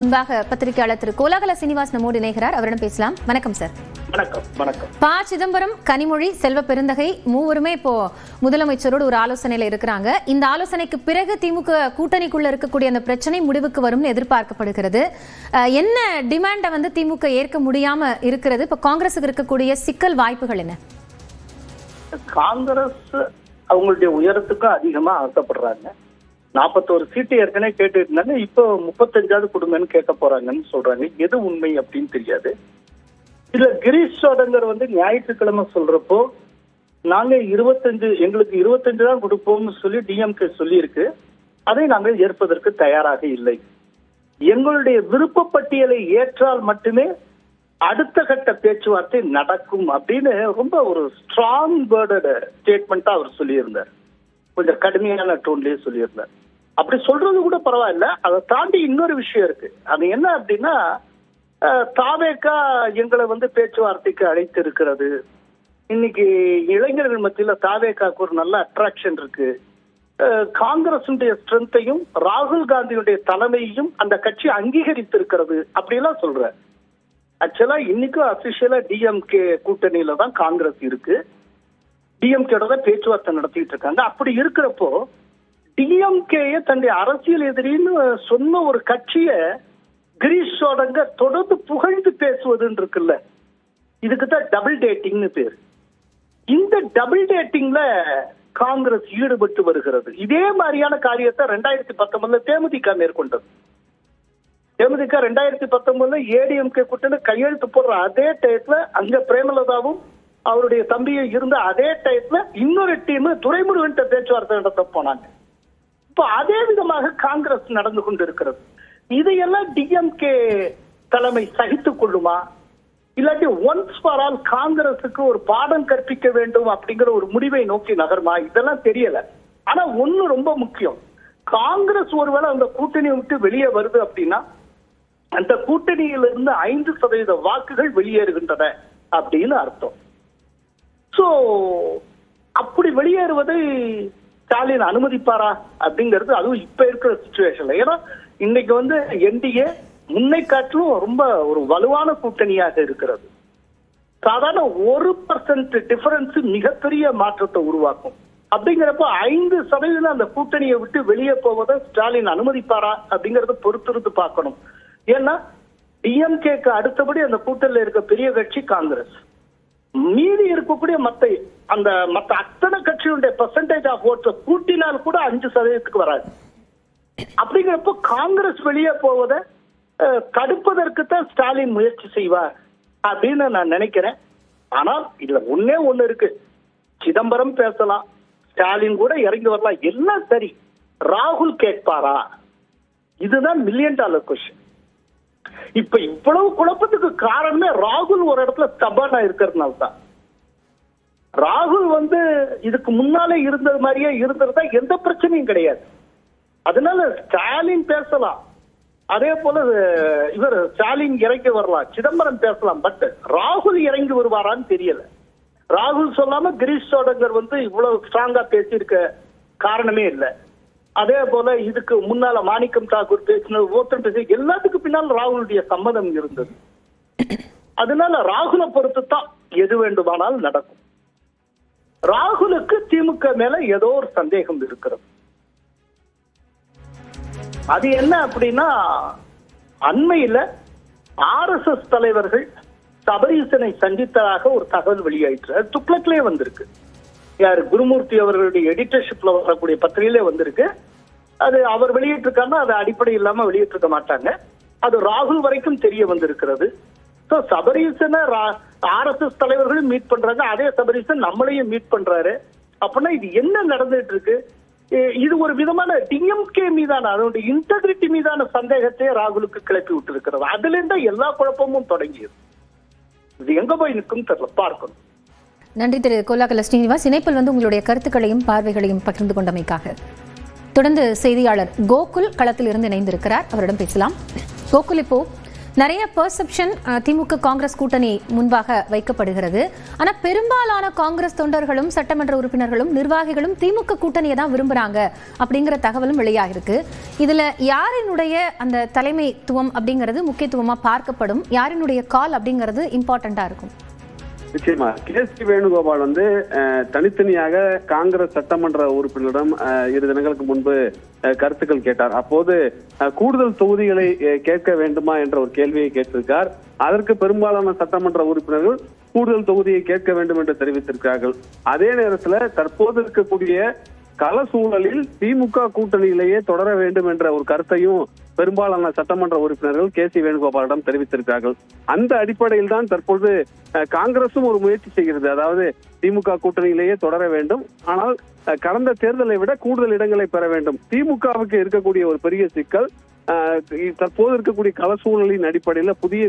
முன்பாக பத்திரிகையாளர் திரு கோலாகல சீனிவாஸ் நம்மோடு இணைகிறார். அவரிடம் பேசலாம். வணக்கம் சார். வணக்கம். ப. சிதம்பரம், கனிமொழி, செல்வ பெருந்தகை மூவருமே இப்போ முதலமைச்சரோடு ஒரு ஆலோசனையில இருக்கிறாங்க. இந்த ஆலோசனைக்கு பிறகு திமுக கூட்டணிக்குள்ள இருக்கக்கூடிய அந்த பிரச்சனை முடிவுக்கு வரும்னு எதிர்பார்க்கப்படுகிறது. என்ன டிமாண்ட திமுக ஏற்க முடியாம இருக்கிறது? இப்ப காங்கிரஸுக்கு இருக்கக்கூடிய சிக்கல் வாய்ப்புகள் என்ன? காங்கிரஸ் அவங்களுடைய உயரத்துக்கு அதிகமா ஆசைப்படுறாங்க. 41 சீட்டு ஏற்கனவே கேட்டு இருந்தாங்க. இப்போ 35வது கொடுங்கன்னு கேட்க போறாங்கன்னு சொல்றாங்க. எது உண்மை அப்படின்னு தெரியாது. இதுல கிரீஷ் சோடங்கர் ஞாயிற்றுக்கிழமை சொல்றப்போ நாங்க எங்களுக்கு 25 தான் கொடுப்போம்னு சொல்லி டிஎம்கே சொல்லி இருக்கு. அதை நாங்கள் ஏற்பதற்கு தயாராக இல்லை. எங்களுடைய விருப்ப பட்டியலை ஏற்றால் மட்டுமே அடுத்த கட்ட பேச்சுவார்த்தை நடக்கும் அப்படின்னு ரொம்ப ஒரு ஸ்ட்ராங் வேர்டட் ஸ்டேட்மெண்டா அவர் சொல்லியிருந்தார். கொஞ்சம் கடுமையான டோன்லயே சொல்லியிருந்தார். அப்படி சொல்றது கூட பரவாயில்ல. அதை தாண்டி இன்னொரு விஷயம் இருக்கு. அது என்ன அப்படின்னா, தாவேகா எங்களை பேச்சுவார்த்தைக்கு அழைத்து இருக்கிறது. இன்னைக்கு இளைஞர்கள் மத்தியில தாவேகாக்கு ஒரு நல்ல அட்ராக்ஷன் இருக்கு. காங்கிரசுடைய ஸ்ட்ரென்த்தையும் ராகுல் காந்தியுடைய தலைமையையும் அந்த கட்சி அங்கீகரித்து இருக்கிறது அப்படிலாம் சொல்ற. ஆக்சுவலா இன்னைக்கும் அபிஷியலா டிஎம்கே கூட்டணியில தான் காங்கிரஸ் இருக்கு. டிஎம்கேட தான் பேச்சுவார்த்தை நடத்திட்டு இருக்காங்க. அப்படி இருக்கிறப்போ டிஎம்கேய தன்னுடைய அரசியல் எதிரின்னு சொன்ன ஒரு கட்சிய கிரீஷ் சோடங்கர் தொடர்ந்து புகழ்ந்து பேசுவதுன்னு இருக்குல்ல, இதுக்குதான் டபுள் டேட்டிங்னு பேரு. இந்த டபுள் டேட்டிங்ல காங்கிரஸ் ஈடுபட்டு வருகிறது. இதே மாதிரியான காரியத்தை 2019 தேமுதிக மேற்கொண்டது. தேமுதிக 2019 ஏடிஎம்கே கூட்டணி கையெழுத்து போடுற அதே டயத்துல அங்க பிரேமலதாவும் அவருடைய தம்பியை இருந்த அதே டயத்துல இன்னொரு டீம் துரைமுருகன் பேச்சுவார்த்தை நடத்த போனாங்க. இப்போ அதே விதமாக காங்கிரஸ் நடந்து கொண்டு இருக்கிறது. இதையெல்லாம் டிஎம்கே தலைமை சகித்துக் கொள்ளுமா, இல்லாட்டி ஒன்ஸ் ஃபார் ஆல் காங்கிரஸுக்கு ஒரு பாடம் கற்பிக்க வேண்டும் அப்படிங்கிற ஒரு முடிவை நோக்கி நகருமா, இதெல்லாம் தெரியல. ஆனா ஒண்ணு ரொம்ப முக்கியம், காங்கிரஸ் ஒருவேளை அந்த கூட்டணியை விட்டு வெளியே வருது அப்படின்னா அந்த கூட்டணியிலிருந்து 5% வாக்குகள் வெளியேறுகின்றன அப்படின்னு அர்த்தம். சோ அப்படி வெளியேறுவதை ஸ்டாலின் அனுமதிப்பாரா அப்படிங்கிறது, அதுவும் இப்ப இருக்கிற சிச்சுவேஷன்ல. ஏன்னா இன்னைக்கு என்டிஏ முன்னை காட்டிலும் ரொம்ப ஒரு வலுவான கூட்டணியாக இருக்கிறது. சாதாரண 1% டிஃபரன்ஸ் மிகப்பெரிய மாற்றத்தை உருவாக்கும். அப்படிங்கிறப்ப 5% அந்த கூட்டணியை விட்டு வெளியே போவதை ஸ்டாலின் அனுமதிப்பாரா அப்படிங்கறத பொறுத்திருந்து பார்க்கணும். ஏன்னா டிஎம்கேக்கு அடுத்தபடி அந்த கூட்டணியில் இருக்க பெரிய கட்சி காங்கிரஸ். மீதி இருக்கக்கூடிய மத்த அத்தனை கட்சியுடைய பெர்சன்டேஜ் ஆஃப் ஓட்ஸ் கூட்டினால் கூட 5% வராது. அப்படிங்கிறப்போ காங்கிரஸ் வெளியே போவதை தடுப்பதற்கு தான் ஸ்டாலின் முயற்சி செய்வார் அப்படின்னு நான் நினைக்கிறேன். ஆனால் இதுல ஒண்ணு இருக்கு, சிதம்பரம் பேசலாம், ஸ்டாலின் கூட இறங்கி வரலாம், எல்லாம் சரி. ராகுல் கேட்பாரா? இதுதான் $1 மில்லியன் கொஸ்டின். இப்ப இவ்வளவு குழப்பத்துக்கு காரணமே ராகுல் ஒரு இடத்துல ஸ்டபர்னா இருக்கிறதுனால தான். ராகுல் இதுக்கு முன்னாலே இருந்தது மாதிரியே இருந்திருந்தா எந்த பிரச்சனையும் கிடையாது. அதனால ஸ்டாலின் பேசலாம், அதே போல இவர் ஸ்டாலின் இறங்கி வரலாம், சிதம்பரம் பேசலாம். பட் ராகுல் இறங்கி வருவாரான்னு தெரியல. ராகுல் சொல்லாம கிரீஷ் சோடங்கர் இவ்வளவு ஸ்ட்ராங்கா பேசியிருக்க காரணமே இல்லை. அதே போல இதுக்கு முன்னால மாணிக்கம் தாக்கூர் பேசினது, ஒருத்தர் பேசி, எல்லாத்துக்கும் பின்னால் ராகுலுடைய சம்மதம் இருந்தது. அதனால ராகுலை பொறுத்து தான் எது வேண்டுமானால் நடக்கும். ராகுலுக்கு திமுக மேல ஏதோ ஒரு சந்தேகம் இருக்கிறது. அது என்ன அப்படின்னா, அண்மையில RSS தலைவர்கள் சபரீசனை சந்தித்ததாக ஒரு தகவல் வெளியாயிற்று. துக்ளக்லயே வந்திருக்கு. யாரு, குருமூர்த்தி அவர்களுடைய எடிட்டர்ஷிப்ல வரக்கூடிய பத்திரிகையிலே வந்திருக்கு. அது அவர் வெளியிட்டிருக்காருன்னா அது அடிப்படை இல்லாம வெளியிட்டிருக்க மாட்டாங்க. அது ராகுல் வரைக்கும் தெரிய வந்திருக்கிறது. சபரீசனை RSS தலைவர்களும் மீட் பண்றாங்க, அதே சபரீசன் நம்மளையும் மீட் பண்றாரு. அப்படின்னா இது என்ன நடந்துட்டு இருக்கு? இது ஒரு விதமான டிஎம்கே மீதான அதனுடைய இன்டெகிரிட்டி மீதான சந்தேகத்தை ராகுலுக்கு கிளப்பி விட்டு இருக்கிறது. அதுல இருந்தா எல்லா குழப்பமும் தொடங்கியது. இது எங்க போய் நிற்கும் தெரியல, பார்க்கணும். நன்றி திரு கோலாகல ஸ்ரீனிவாஸ். இணைப்பில் உங்களுடைய கருத்துக்களையும் பார்வைகளையும் பகிர்ந்து கொண்டமைக்காக. தொடர்ந்து செய்தியாளர் கோகுல் களத்தில் இருந்து இணைந்திருக்கிறார். அவரிடம் பேசலாம். கோகுல், இப்போ நிறைய பெர்செப்ஷன் திமுக காங்கிரஸ் கூட்டணி முன்பாக வைக்கப்படுகிறது. ஆனா பெரும்பாலான காங்கிரஸ் தொண்டர்களும் சட்டமன்ற உறுப்பினர்களும் நிர்வாகிகளும் திமுக கூட்டணியை தான் விரும்புறாங்க அப்படிங்கிற தகவலும் வெளியாகிருக்கு. இதுல யாரினுடைய அந்த தலைமைத்துவம் அப்படிங்கிறது முக்கியத்துவமா பார்க்கப்படும், யாரினுடைய கால் அப்படிங்கிறது இம்பார்ட்டண்டா இருக்கும்? நிச்சயமா கே.சி. வேணுகோபால் தனித்தனியாக காங்கிரஸ் சட்டமன்ற உறுப்பினரிடம் 2 தினங்களுக்கு முன்பு கருத்துக்கள் கேட்டார். அப்போது கூடுதல் தொகுதிகளை கேட்க வேண்டுமா என்ற ஒரு கேள்வியை கேட்டிருக்கார். அதற்கு பெரும்பாலான சட்டமன்ற உறுப்பினர்கள் கூடுதல் தொகுதியை கேட்க வேண்டும் என்று தெரிவித்திருக்கிறார்கள். அதே நேரத்தில் தற்போது இருக்கக்கூடிய கள சூழலில் திமுக கூட்டணியிலேயே தொடர வேண்டும் என்ற ஒரு கருத்தையும் பெரும்பாலான சட்டமன்ற உறுப்பினர்கள் கே.சி. வேணுகோபாலிடம் தெரிவித்திருக்கிறார்கள். அந்த அடிப்படையில் தான் தற்போது காங்கிரசும் ஒரு முயற்சி செய்கிறது. அதாவது திமுக கூட்டணியிலேயே தொடர வேண்டும், ஆனால் கடந்த தேர்தலை விட கூடுதல் இடங்களை பெற வேண்டும். திமுகவுக்கு இருக்கக்கூடிய ஒரு பெரிய சிக்கல், தற்போது இருக்கக்கூடிய கள சூழலின் அடிப்படையில் புதிய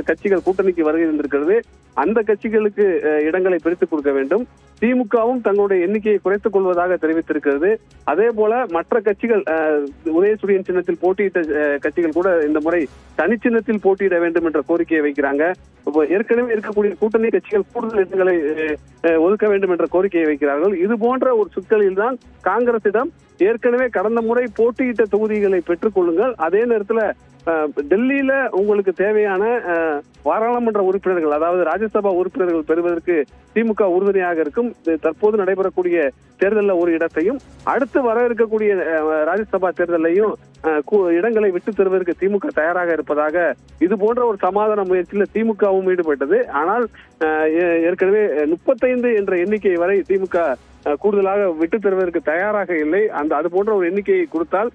கட்சிகள் கூட்டணிக்கு வருகை இருந்திருக்கிறது. அந்த கட்சிகளுக்கு இடங்களை பிரித்துக் கொடுக்க வேண்டும். திமுகவும் தங்களுடைய எண்ணிக்கையை குறைத்துக் கொள்வதாக தெரிவித்திருக்கிறது. அதே போல மற்ற கட்சிகள் உதயசூரியன் சின்னத்தில் போட்டியிட்ட கட்சிகள் கூட இந்த முறை தனிச்சின்னத்தில் போட்டியிட வேண்டும் என்ற கோரிக்கையை வைக்கிறாங்க. ஏற்கனவே இருக்கக்கூடிய கூட்டணி கட்சிகள் கூடுதல் இடங்களை ஒதுக்க வேண்டும் என்ற கோரிக்கையை வைக்கிறார்கள். இது போன்ற ஒரு சிக்கலில் தான் காங்கிரசிடம் ஏற்கனவே கடந்த முறை போட்டியிட்ட தொகுதிகளை பெற்றுக் கொள்ளுங்கள், அதே நேரத்தில் டெல்லியில உங்களுக்கு தேவையான பாராளுமன்ற உறுப்பினர்கள், அதாவது ராஜ்யசபா உறுப்பினர்கள் பெறுவதற்கு திமுக உறுதுணையாக இருக்கும். தற்போது நடைபெறக்கூடிய தேர்தலில் ஒரு இடத்தையும் அடுத்து வர இருக்கக்கூடிய ராஜ்யசபா தேர்தலையும் இடங்களை விட்டு தருவதற்கு திமுக தயாராக இருப்பதாக இது போன்ற ஒரு சமாதான முயற்சியில் திமுகவும் ஈடுபட்டது. ஆனால் ஏற்கனவே 35 என்ற எண்ணிக்கை வரை திமுக கூடுதலாக விட்டு தருவதற்கு தயாராக இல்லை. அது போன்ற ஒரு எண்ணிக்கையை கொடுத்தால்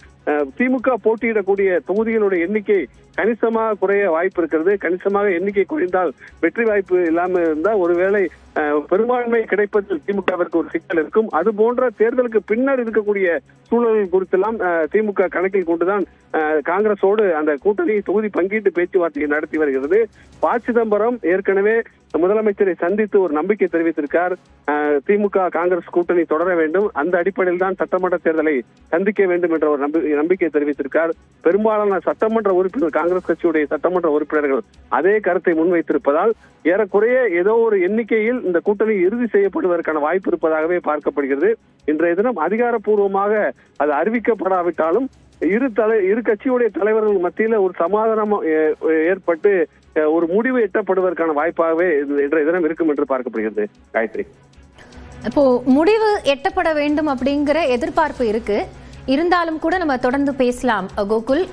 திமுக போட்டியிடக்கூடிய தொகுதிகளுடைய எண்ணிக்கை கணிசமாக குறைய வாய்ப்பு இருக்கிறது. கணிசமாக எண்ணிக்கை குறைந்தால் வெற்றி வாய்ப்பு இல்லாமல் இருந்தால் ஒருவேளை பெரும்பான்மை கிடைப்பதில் திமுகவிற்கு ஒரு சிக்கல் இருக்கும். அது போன்ற தேர்தலுக்கு பின்னர் இருக்கக்கூடிய சூழல்கள் குறித்தெல்லாம் திமுக கணக்கில் கொண்டுதான் காங்கிரஸோடு அந்த கூட்டணி தொகுதி பங்கீட்டு பேச்சுவார்த்தையை நடத்தி வருகிறது. ப. சிதம்பரம் ஏற்கனவே முதலமைச்சரை சந்தித்து ஒரு நம்பிக்கை தெரிவித்திருக்கார். திமுக காங்கிரஸ் கூட்டணி தொடர வேண்டும், அந்த அடிப்படையில் தான் சட்டமன்ற தேர்தலை சந்திக்க வேண்டும் என்ற ஒரு நம்பிக்கை தெரிவித்திருக்கார். பெரும்பாலான சட்டமன்ற உறுப்பினர் காங்கிரஸ் கட்சியுடைய சட்டமன்ற உறுப்பினர்கள் அதே கருத்தை முன்வைத்திருப்பதால் ஏறக்குறைய ஏதோ ஒரு எண்ணிக்கையில் இந்த கூட்டணி இறுதி செய்யப்படுவதற்கான வாய்ப்பு இருப்பதாகவே பார்க்கப்படுகிறது. இன்றைய தினம் அதிகாரப்பூர்வமாக அது அறிவிக்கப்படாவிட்டாலும் இரு கட்சியுடைய தலைவர்கள் மத்தியில ஒரு சமாதானம் ஏற்பட்டு ஒரு முடிவு எட்டப்படுவதற்கான வாய்ப்பாகவே இன்றைய தினம் இருக்கும் என்று பார்க்கப்படுகிறது. காயத்ரி, இப்போ முடிவு எட்டப்பட வேண்டும் அப்படிங்கிற எதிர்பார்ப்பு இருக்கு, இருந்தாலும் கூட நம்ம தொடர்ந்து பேசலாம் கோகுல்.